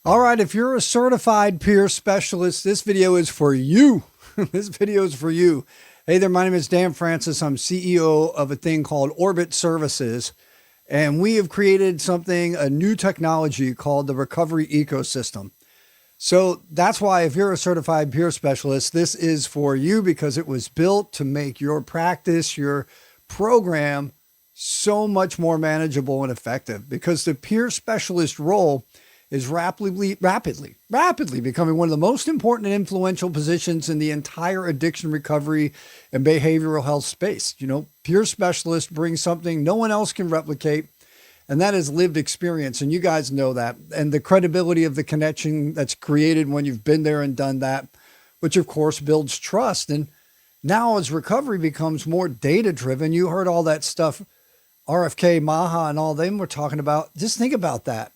All right, if you're a certified peer specialist, this video is for you. This video is for you. Hey there, my name is Dan Francis. I'm CEO of a thing called Orbit Services, and we have created a new technology called the recovery ecosystem. So that's why if you're a certified peer specialist, this is for you because it was built to make your practice, your program so much more manageable and effective, because the peer specialist role is rapidly becoming one of the most important and influential positions in the entire addiction recovery and behavioral health space. You know, peer specialists bring something no one else can replicate, and that is lived experience. And you guys know that, and the credibility of the connection that's created when you've been there and done that, which of course builds trust. And now as recovery becomes more data driven, you heard all that stuff, RFK, Maha, and all them were talking about. Just think about that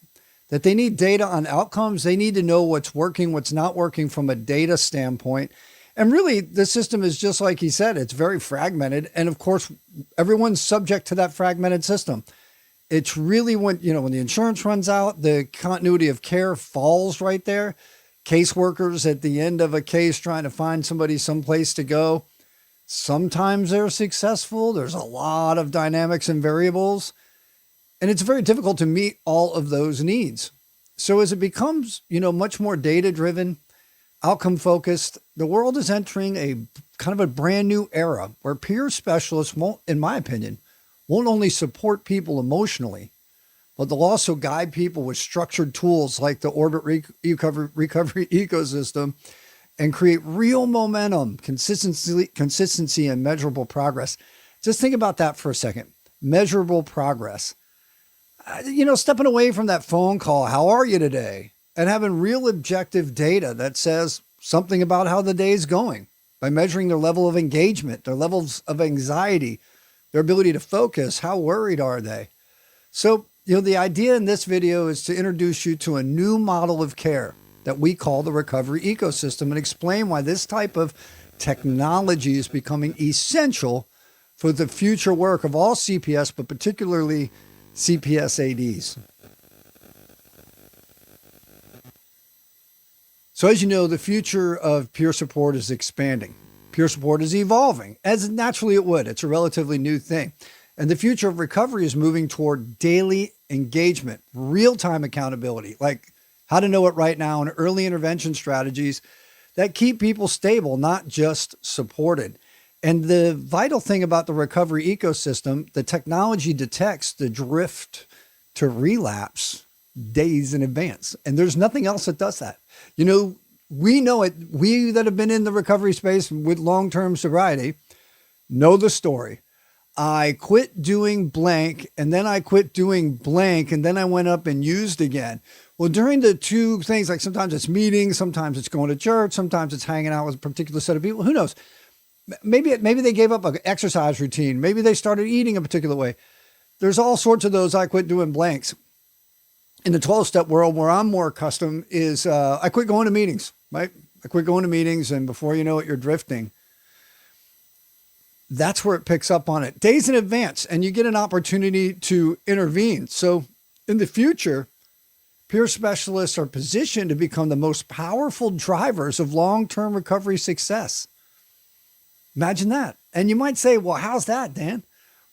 they need data on outcomes. They need to know what's working, what's not working from a data standpoint. And really, the system is just like he said, it's very fragmented. And of course, everyone's subject to that fragmented system. It's really when the insurance runs out, the continuity of care falls right there. Caseworkers at the end of a case trying to find somebody someplace to go. Sometimes they're successful. There's a lot of dynamics and variables. And it's very difficult to meet all of those needs. So as it becomes, much more data-driven, outcome-focused, the world is entering a kind of a brand new era where peer specialists won't, in my opinion, won't only support people emotionally, but they'll also guide people with structured tools like the Orbit recovery ecosystem and create real momentum, consistency, and measurable progress. Just think about that for a second. Measurable progress. Stepping away from that phone call, how are you today? And having real objective data that says something about how the day is going by measuring their level of engagement, their levels of anxiety, their ability to focus, how worried are they? So, the idea in this video is to introduce you to a new model of care that we call the recovery ecosystem and explain why this type of technology is becoming essential for the future work of all CPS, but particularly CPS-ADs. So as you know, the future of peer support is expanding. Peer support is evolving, as naturally it would. It's a relatively new thing. And the future of recovery is moving toward daily engagement, real-time accountability, like how to know it right now, and early intervention strategies that keep people stable, not just supported. And the vital thing about the recovery ecosystem, the technology detects the drift to relapse days in advance. And there's nothing else that does that. We know it. We that have been in the recovery space with long-term sobriety know the story. I quit doing blank, and then I quit doing blank, and then I went up and used again. Well, during the two things, like sometimes it's meetings, sometimes it's going to church, sometimes it's hanging out with a particular set of people. Who knows? Maybe they gave up an exercise routine. Maybe they started eating a particular way. There's all sorts of those I quit doing blanks. In the 12-step world, where I'm more accustomed is I quit going to meetings, right? I quit going to meetings, and before you know it, you're drifting. That's where it picks up on it. Days in advance, and you get an opportunity to intervene. So in the future, peer specialists are positioned to become the most powerful drivers of long-term recovery success. Imagine that. And you might say, well, how's that, Dan?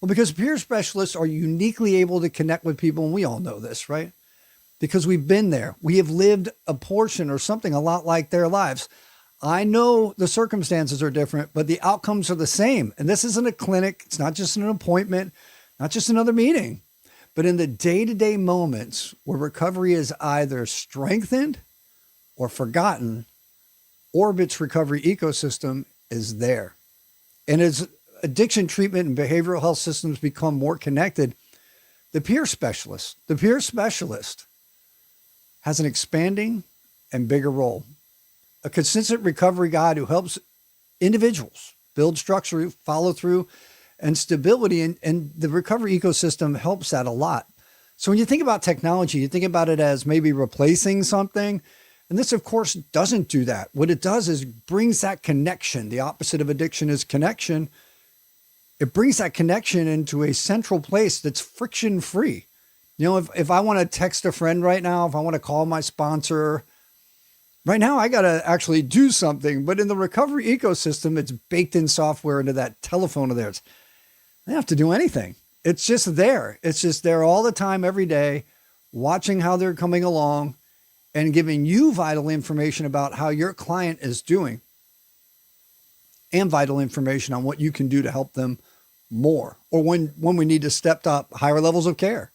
Well, because peer specialists are uniquely able to connect with people, and we all know this, right? Because we've been there. We have lived a portion or something a lot like their lives. I know the circumstances are different, but the outcomes are the same. And this isn't a clinic. It's not just an appointment, not just another meeting, but in the day-to-day moments where recovery is either strengthened or forgotten, Orbit's recovery ecosystem is there. And as addiction treatment and behavioral health systems become more connected, the peer specialist has an expanding and bigger role. A consistent recovery guide who helps individuals build structure, follow through, and stability. And the recovery ecosystem helps that a lot. So when you think about technology, you think about it as maybe replacing something. And this, of course, doesn't do that. What it does is brings that connection. The opposite of addiction is connection. It brings that connection into a central place that's friction-free. You know, if I want to text a friend right now, if I want to call my sponsor, right now I got to actually do something. But in the recovery ecosystem, it's baked in software into that telephone of theirs. They don't have to do anything. It's just there. It's just there all the time, every day, watching how they're coming along and giving you vital information about how your client is doing and vital information on what you can do to help them more, or when we need to step up higher levels of care,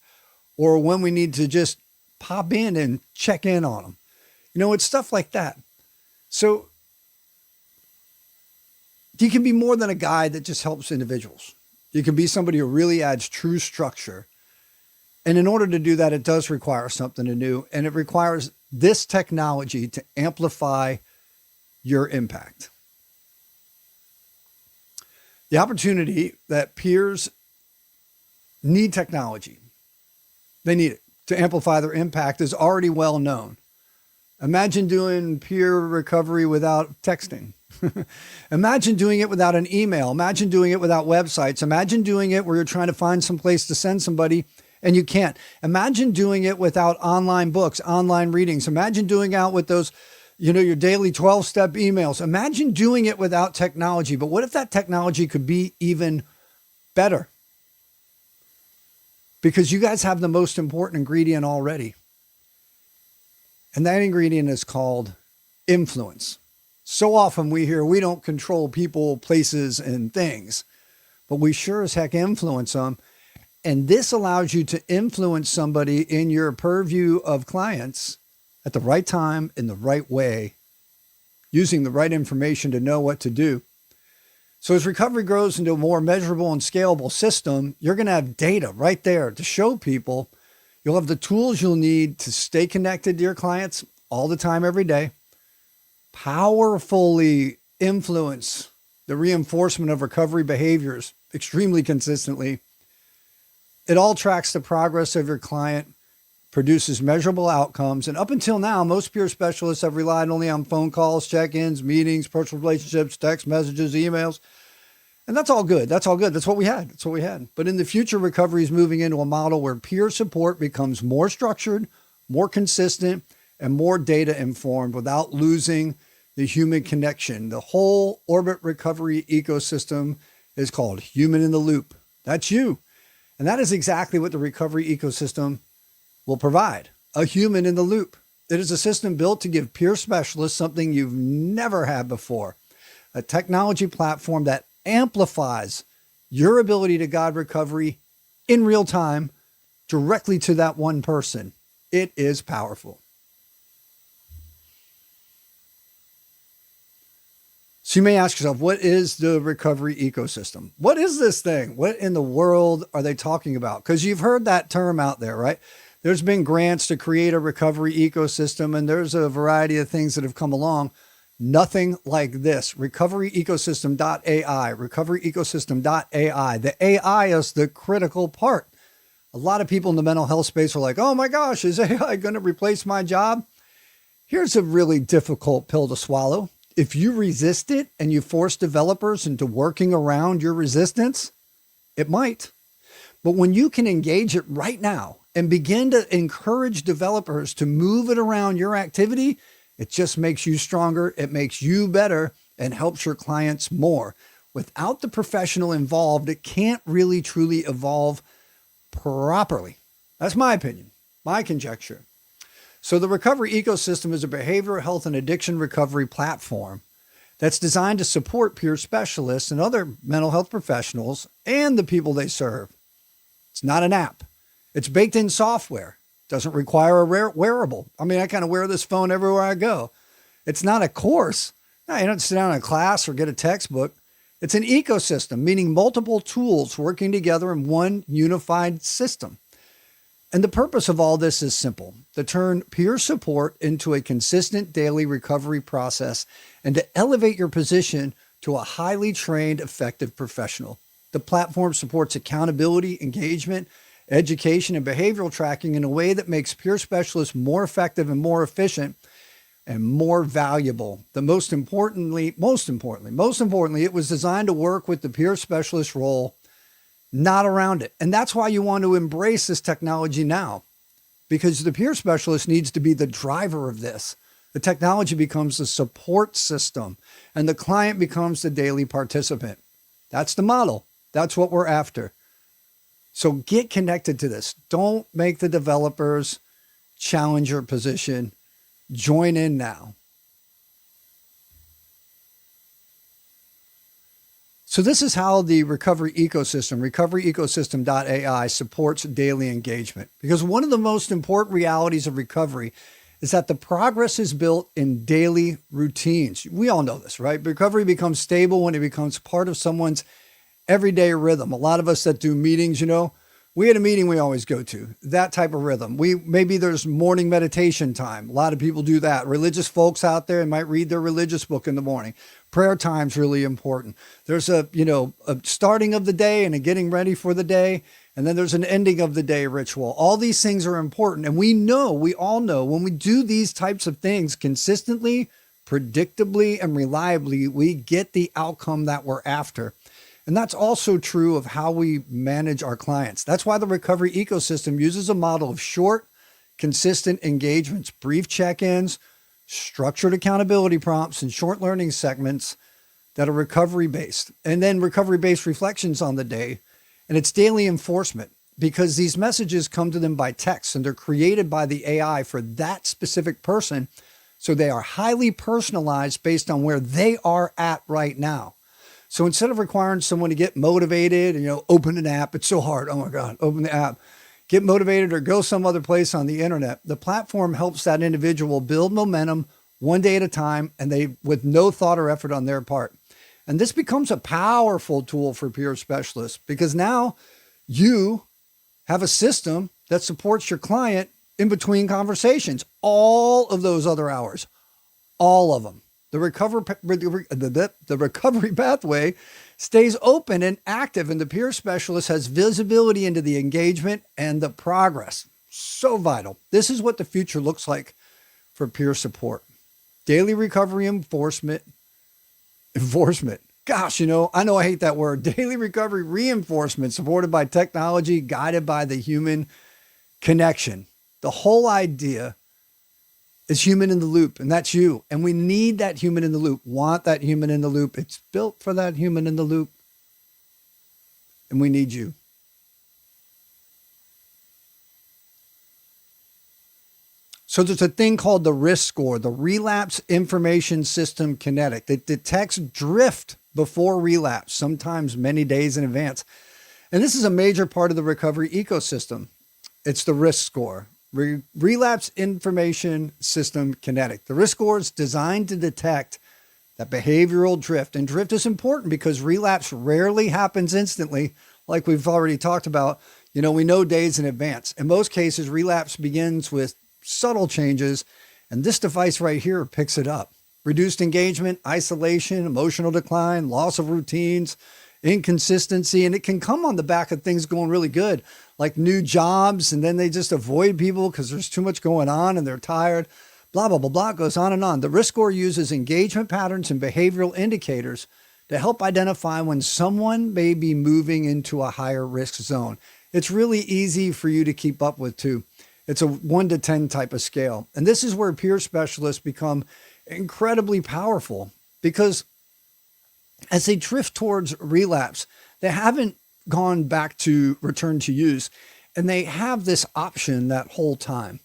or when we need to just pop in and check in on them. You know, it's stuff like that. So you can be more than a guide that just helps individuals. You can be somebody who really adds true structure. And in order to do that, it does require something new, and it requires this technology to amplify your impact. The opportunity that peers need technology, they need it to amplify their impact, is already well known. Imagine doing peer recovery without texting. Imagine doing it without an email. Imagine doing it without websites. Imagine doing it where you're trying to find some place to send somebody and you can't. Imagine doing it without online books, online readings. Imagine doing it with those, your daily 12-step emails. Imagine doing it without technology. But what if that technology could be even better? Because you guys have the most important ingredient already. And that ingredient is called influence. So often we hear we don't control people, places, and things, but we sure as heck influence them. And this allows you to influence somebody in your purview of clients at the right time, in the right way, using the right information to know what to do. So as recovery grows into a more measurable and scalable system, you're going to have data right there to show people. You'll have the tools you'll need to stay connected to your clients all the time, every day, powerfully influence the reinforcement of recovery behaviors extremely consistently. It all tracks the progress of your client, produces measurable outcomes. And up until now, most peer specialists have relied only on phone calls, check-ins, meetings, personal relationships, text messages, emails. And that's all good. That's all good. That's what we had. That's what we had. But in the future, recovery is moving into a model where peer support becomes more structured, more consistent, and more data informed without losing the human connection. The whole Orbit recovery ecosystem is called human in the loop. That's you. And that is exactly what the recovery ecosystem will provide, a human in the loop. It is a system built to give peer specialists something you've never had before, a technology platform that amplifies your ability to guide recovery in real time directly to that one person. It is powerful. So you may ask yourself, what is the recovery ecosystem? What is this thing? What in the world are they talking about? Because you've heard that term out there, right? There's been grants to create a recovery ecosystem, and there's a variety of things that have come along. Nothing like this. Recoveryecosystem.ai, recoveryecosystem.ai. The AI is the critical part. A lot of people in the mental health space are like, oh my gosh, is AI going to replace my job? Here's a really difficult pill to swallow. If you resist it and you force developers into working around your resistance, it might. But when you can engage it right now and begin to encourage developers to move it around your activity, it just makes you stronger. It makes you better and helps your clients more. Without the professional involved, it can't really truly evolve properly. That's my opinion, my conjecture. So the recovery ecosystem is a behavioral health and addiction recovery platform that's designed to support peer specialists and other mental health professionals and the people they serve. It's not an app. It's baked in software. Doesn't require a wearable. I mean, I kind of wear this phone everywhere I go. It's not a course. No, you don't sit down in a class or get a textbook. It's an ecosystem, meaning multiple tools working together in one unified system. And the purpose of all this is simple: to turn peer support into a consistent daily recovery process and to elevate your position to a highly trained, effective professional. The platform supports accountability, engagement, education, and behavioral tracking in a way that makes peer specialists more effective and more efficient and more valuable. Most importantly, it was designed to work with the peer specialist role not around it. And that's why you want to embrace this technology now, because the peer specialist needs to be the driver of this. The technology becomes the support system and the client becomes the daily participant. That's the model. That's what we're after. So get connected to this. Don't make the developers challenge your position. Join in now. So this is how the recovery ecosystem, recoveryecosystem.ai, supports daily engagement. Because one of the most important realities of recovery is that the progress is built in daily routines. We all know this, right? Recovery becomes stable when it becomes part of someone's everyday rhythm. A lot of us that do meetings, we had a meeting we always go to, that type of rhythm. Maybe there's morning meditation time. A lot of people do that. Religious folks out there might read their religious book in the morning. Prayer time's really important. There's a starting of the day and a getting ready for the day. And then there's an ending of the day ritual. All these things are important. And we all know when we do these types of things consistently, predictably, and reliably, we get the outcome that we're after. And that's also true of how we manage our clients. That's why the recovery ecosystem uses a model of short, consistent engagements, brief check-ins, structured accountability prompts, and short learning segments that are recovery-based. And then recovery-based reflections on the day. And it's daily enforcement because these messages come to them by text and they're created by the AI for that specific person. So they are highly personalized based on where they are at right now. So instead of requiring someone to get motivated and, open an app, it's so hard. Oh my God, open the app, get motivated or go some other place on the internet. The platform helps that individual build momentum one day at a time and with no thought or effort on their part. And this becomes a powerful tool for peer specialists because now you have a system that supports your client in between conversations, all of those other hours, all of them. The recovery pathway stays open and active, and the peer specialist has visibility into the engagement and the progress. So vital. This is what the future looks like for peer support. Daily recovery enforcement. Gosh, I know I hate that word. Daily recovery reinforcement supported by technology, guided by the human connection. The whole idea is human in the loop, and that's you. And we need that human in the loop, want that human in the loop. It's built for that human in the loop, and we need you. So there's a thing called the risk score, the relapse information system kinetic. It detects drift before relapse, sometimes many days in advance. And this is a major part of the recovery ecosystem. It's the risk score. Relapse information system kinetic. The risk score is designed to detect that behavioral drift. And drift is important because relapse rarely happens instantly, like we've already talked about. We know days in advance. In most cases, relapse begins with subtle changes, and this device right here picks it up. Reduced engagement, isolation, emotional decline, loss of routines, inconsistency, and it can come on the back of things going really good, like new jobs, and then they just avoid people because there's too much going on and they're tired, blah, blah, blah, blah, goes on and on. The risk score uses engagement patterns and behavioral indicators to help identify when someone may be moving into a higher risk zone. It's really easy for you to keep up with too. It's a 1 to 10 type of scale. And this is where peer specialists become incredibly powerful because as they drift towards relapse, they haven't gone back to return to use, and they have this option that whole time.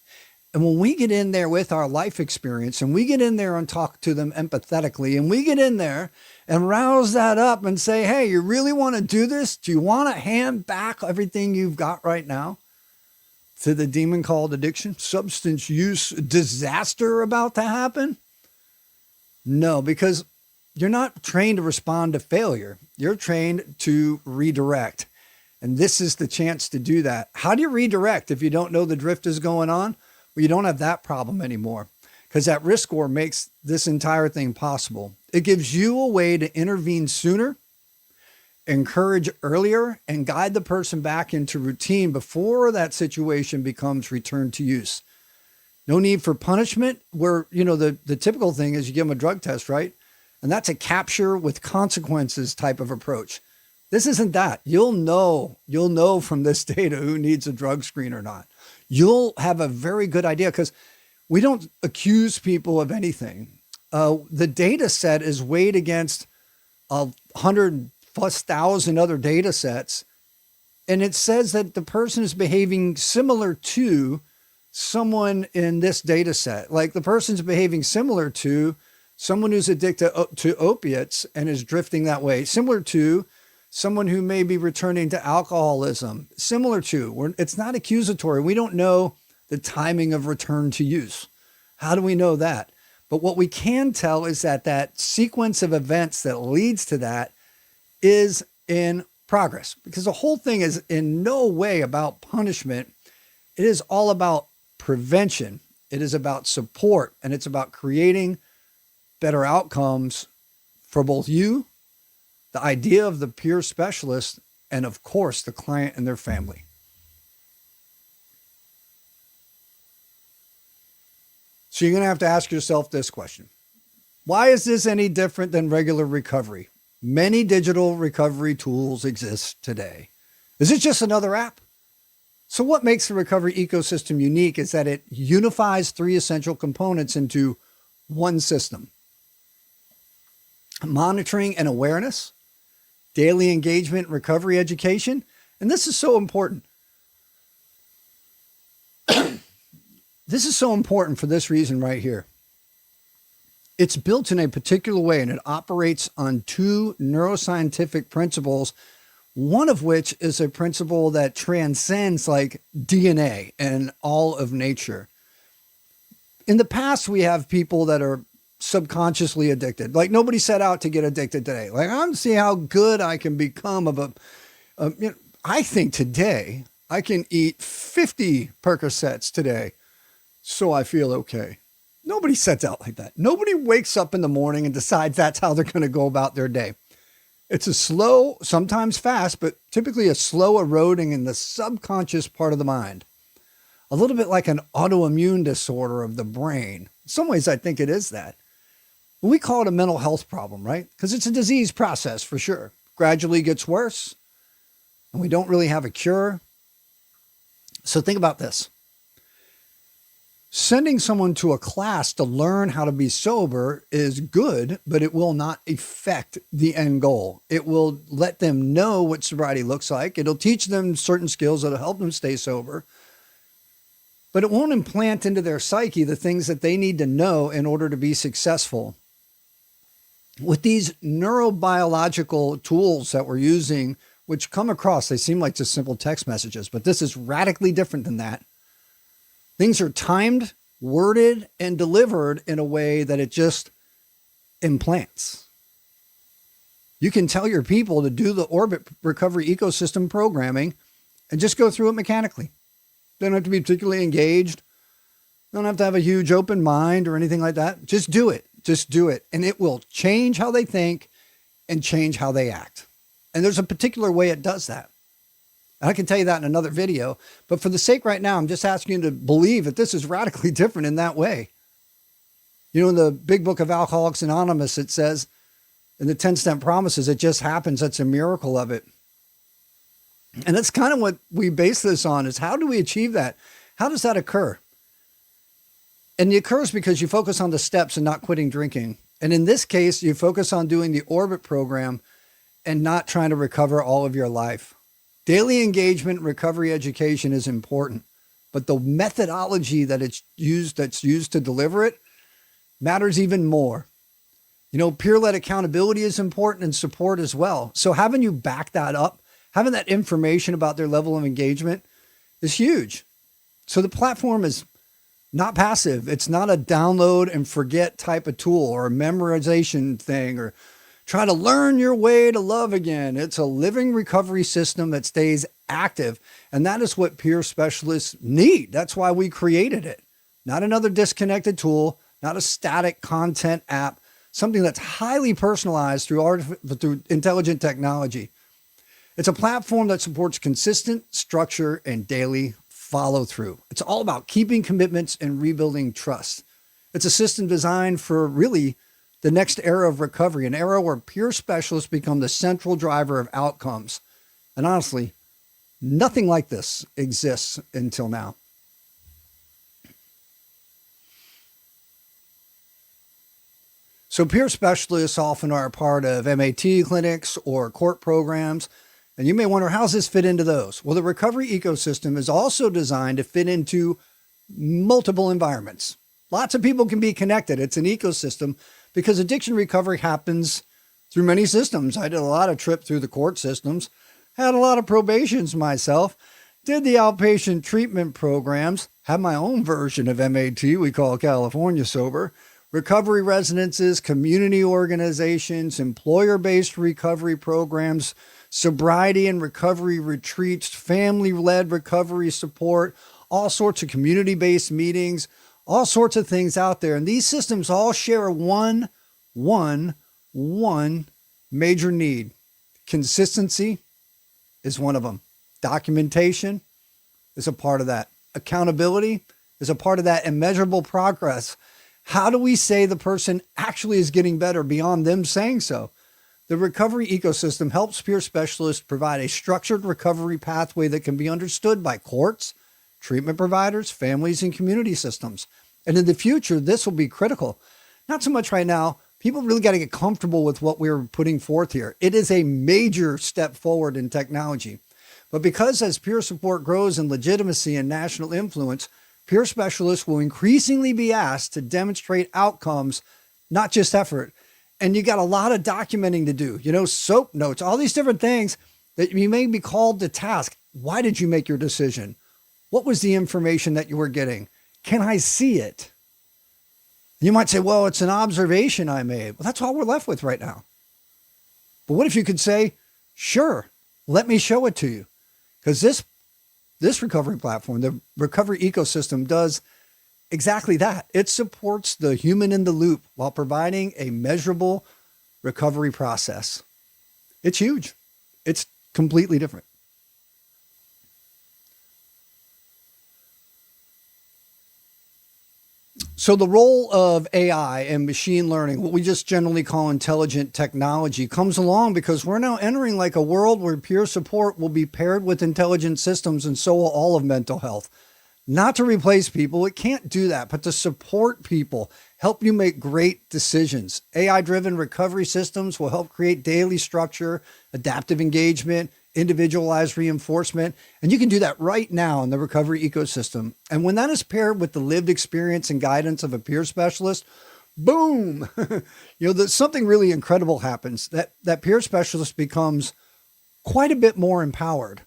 And when we get in there with our life experience and we get in there and talk to them empathetically, and we get in there and rouse that up and say, hey, you really want to do this? Do you want to hand back everything you've got right now to the demon called addiction, substance use disaster about to happen? No, because you're not trained to respond to failure. You're trained to redirect. And this is the chance to do that. How do you redirect if you don't know the drift is going on? Well, you don't have that problem anymore because that risk score makes this entire thing possible. It gives you a way to intervene sooner, encourage earlier, and guide the person back into routine before that situation becomes return to use. No need for punishment where, the typical thing is you give them a drug test, right? And that's a capture with consequences type of approach. This isn't that. You'll know from this data who needs a drug screen or not. You'll have a very good idea because we don't accuse people of anything. The data set is weighed against 100,000+ other data sets. And it says that the person is behaving similar to someone in this data set. Like the person's behaving similar to someone who's addicted to opiates and is drifting that way, similar to someone who may be returning to alcoholism, similar to, it's not accusatory. We don't know the timing of return to use. How do we know that? But what we can tell is that that sequence of events that leads to that is in progress, because the whole thing is in no way about punishment. It is all about prevention. It is about support, and it's about creating better outcomes for both you, the idea of the peer specialist, and of course, the client and their family. So you're going to have to ask yourself this question. Why is this any different than regular recovery? Many digital recovery tools exist today. Is it just another app? So what makes the recovery ecosystem unique is that it unifies three essential components into one system: monitoring and awareness, daily engagement, recovery education. And this is so important. This is so important for this reason right here. It's built in a particular way, and it operates on two neuroscientific principles, one of which is a principle that transcends like DNA and all of nature. In the past, we have people that are subconsciously addicted. Like nobody set out to get addicted today. Like I'm seeing how good I can become I think today I can eat 50 Percocets today so I feel okay. Nobody sets out like that. Nobody wakes up in the morning and decides that's how they're going to go about their day. It's a slow, sometimes fast, but typically a slow eroding in the subconscious part of the mind. A little bit like an autoimmune disorder of the brain. In some ways, I think it is that. We call it a mental health problem, right? Because it's a disease process for sure. Gradually gets worse, and we don't really have a cure. So think about this. Sending someone to a class to learn how to be sober is good, but it will not affect the end goal. It will let them know what sobriety looks like. It'll teach them certain skills that'll help them stay sober, but it won't implant into their psyche the things that they need to know in order to be successful. With these neurobiological tools that we're using, which come across, they seem like just simple text messages, but this is radically different than that. Things are timed, worded, and delivered in a way that it just implants. You can tell your people to do the Orbit recovery ecosystem programming and just go through it mechanically. They don't have to be particularly engaged. They don't have to have a huge open mind or anything like that. Just do it. Just do it. And it will change how they think and change how they act. And there's a particular way it does that. I can tell you that in another video, but for the sake right now, I'm just asking you to believe that this is radically different in that way. You know, in the big book of Alcoholics Anonymous, it says in the 10-step promises, it just happens. That's a miracle of it. And that's kind of what we base this on, is how do we achieve that? How does that occur? And it occurs because you focus on the steps and not quitting drinking. And in this case, you focus on doing the Orbit program and not trying to recover all of your life. Daily engagement, recovery education is important, but the methodology that's used to deliver it matters even more. You know, peer-led accountability is important, and support as well. So having you back that up, having that information about their level of engagement is huge. So the platform is not passive. It's not a download and forget type of tool or a memorization thing or try to learn your way to love again. It's a living recovery system that stays active. And that is what peer specialists need. That's why we created it. Not another disconnected tool, not a static content app, something that's highly personalized through intelligent technology. It's a platform that supports consistent structure and daily follow through. It's all about keeping commitments and rebuilding trust. It's a system designed for really the next era of recovery, an era where peer specialists become the central driver of outcomes. And honestly, nothing like this exists until now. So peer specialists often are a part of MAT clinics or court programs. And you may wonder, how does this fit into those? Well, the recovery ecosystem is also designed to fit into multiple environments. Lots of people can be connected. It's an ecosystem because addiction recovery happens through many systems. I did a lot of trip through the court systems, had a lot of probations myself, did the outpatient treatment programs, had my own version of MAT, we call California Sober, recovery residences, community organizations, employer-based recovery programs, sobriety and recovery retreats, family-led recovery support, all sorts of community-based meetings, all sorts of things out there. And these systems all share one major need. Consistency is one of them. Documentation is a part of that. Accountability is a part of that, and measurable progress. How do we say the person actually is getting better beyond them saying so? The recovery ecosystem helps peer specialists provide a structured recovery pathway that can be understood by courts, treatment providers, families, and community systems. And in the future, this will be critical. Not so much right now. People really got to get comfortable with what we're putting forth here. It is a major step forward in technology. But because as peer support grows in legitimacy and national influence, peer specialists will increasingly be asked to demonstrate outcomes, not just effort. And you got a lot of documenting to do, SOAP notes, all these different things that you may be called to task. Why did you make your decision? What was the information that you were getting? Can I see it? You might say, well, it's an observation I made. Well, that's all we're left with right now. But what if you could say, sure, let me show it to you? Because this recovery platform, the recovery ecosystem, does exactly that. It supports the human in the loop while providing a measurable recovery process. It's huge. It's completely different. So the role of AI and machine learning, what we just generally call intelligent technology, comes along because we're now entering like a world where peer support will be paired with intelligent systems, and so will all of mental health. Not to replace people, it can't do that, but to support people, help you make great decisions. AI-driven recovery systems will help create daily structure, adaptive engagement, individualized reinforcement, and you can do that right now in the recovery ecosystem. And when that is paired with the lived experience and guidance of a peer specialist, boom, something really incredible happens. That peer specialist becomes quite a bit more empowered,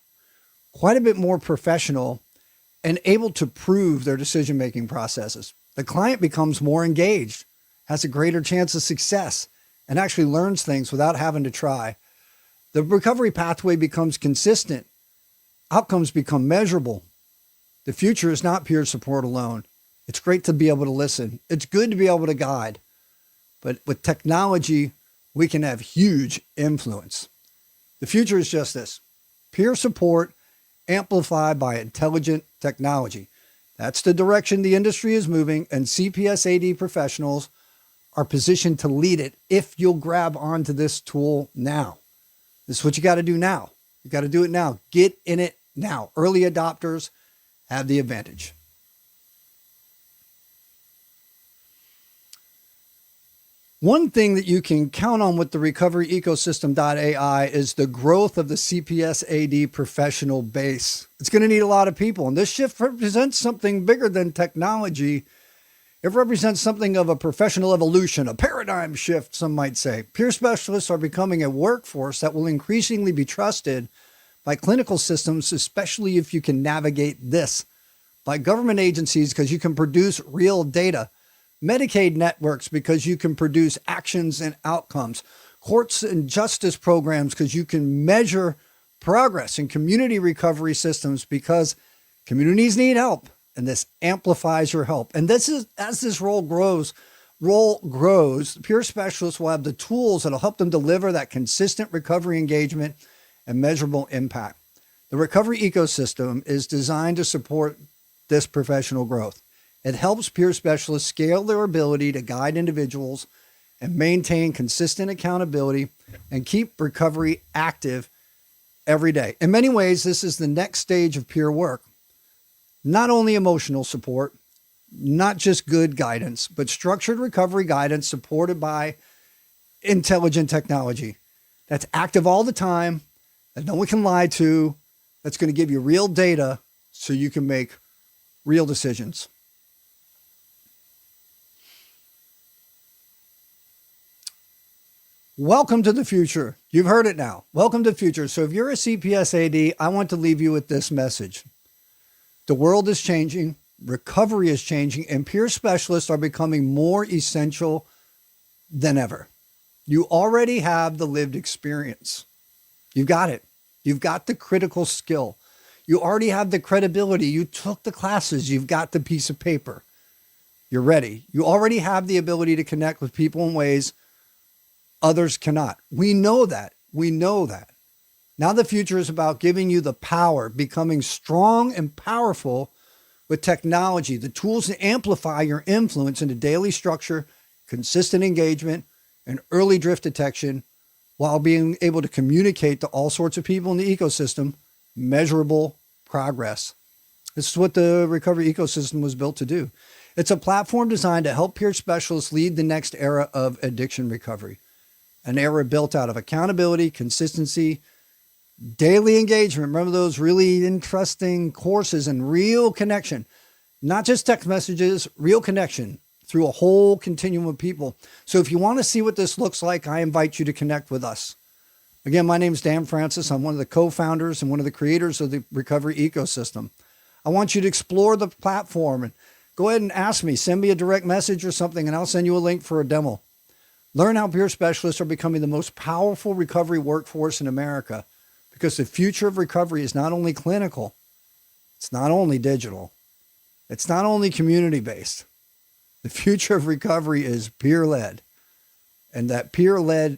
quite a bit more professional, and able to prove their decision-making processes. The client becomes more engaged, has a greater chance of success, and actually learns things without having to try. The recovery pathway becomes consistent. Outcomes become measurable. The future is not peer support alone. It's great to be able to listen. It's good to be able to guide. But with technology, we can have huge influence. The future is just this: peer support amplified by intelligent technology. That's the direction the industry is moving, and CPS-AD professionals are positioned to lead it if you'll grab onto this tool now. This is what you got to do now. You got to do it now. Get in it now. Early adopters have the advantage. One thing that you can count on with the recovery ecosystem.ai is the growth of the CPS-AD professional base. It's going to need a lot of people, and this shift represents something bigger than technology. It represents something of a professional evolution, a paradigm shift, some might say. Peer specialists are becoming a workforce that will increasingly be trusted by clinical systems, especially if you can navigate this, by government agencies because you can produce real data, Medicaid networks because you can produce actions and outcomes, courts and justice programs because you can measure progress, and community recovery systems because communities need help. And this amplifies your help. And this is, as this role grows, peer specialists will have the tools that'll help them deliver that consistent recovery engagement and measurable impact. The recovery ecosystem is designed to support this professional growth. It helps peer specialists scale their ability to guide individuals and maintain consistent accountability and keep recovery active every day. In many ways, this is the next stage of peer work. Not only emotional support, not just good guidance, but structured recovery guidance supported by intelligent technology that's active all the time, that no one can lie to, that's going to give you real data so you can make real decisions. Welcome to the future. You've heard it now. Welcome to the future. So if you're a CPS-AD, I want to leave you with this message. The world is changing, recovery is changing, and peer specialists are becoming more essential than ever. You already have the lived experience. You've got it. You've got the critical skill. You already have the credibility. You took the classes. You've got the piece of paper. You're ready. You already have the ability to connect with people in ways others cannot. We know that. We know that. Now the future is about giving you the power, becoming strong and powerful with technology, the tools to amplify your influence into daily structure, consistent engagement, and early drift detection, while being able to communicate to all sorts of people in the ecosystem, measurable progress. This is what the recovery ecosystem was built to do. It's a platform designed to help peer specialists lead the next era of addiction recovery, an era built out of accountability, consistency, daily engagement. Remember those really interesting courses and real connection, not just text messages, real connection through a whole continuum of people. So if you want to see what this looks like, I invite you to connect with us. Again, my name is Dan Francis. I'm one of the co-founders and one of the creators of the recovery ecosystem. I want you to explore the platform and go ahead and ask me, send me a direct message or something, and I'll send you a link for a demo. Learn how peer specialists are becoming the most powerful recovery workforce in America, because the future of recovery is not only clinical, it's not only digital, it's not only community-based. The future of recovery is peer-led, and that peer-led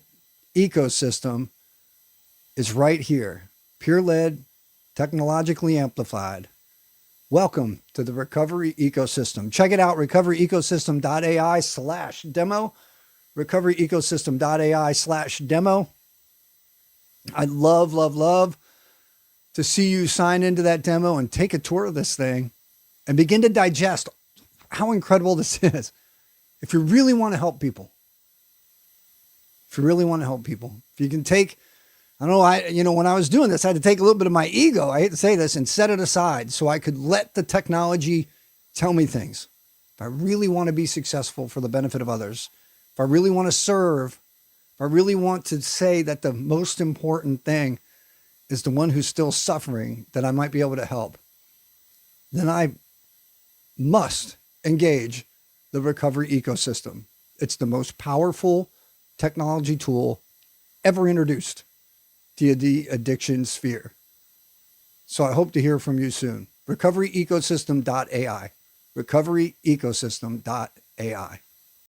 ecosystem is right here. Peer-led, technologically amplified. Welcome to the recovery ecosystem. Check it out, recoveryecosystem.ai/demo. recoveryecosystem.ai/demo. I'd love to see you sign into that demo and take a tour of this thing and begin to digest how incredible this is. If you really want to help people, if you can take, I don't know, when I was doing this, I had to take a little bit of my ego, I hate to say this, and set it aside so I could let the technology tell me things. If I really want to be successful for the benefit of others, if I really want to serve, if I really want to say that the most important thing is the one who's still suffering that I might be able to help, then I must engage the recovery ecosystem. It's the most powerful technology tool ever introduced to the addiction sphere. So I hope to hear from you soon. recoveryecosystem.ai. recoveryecosystem.ai.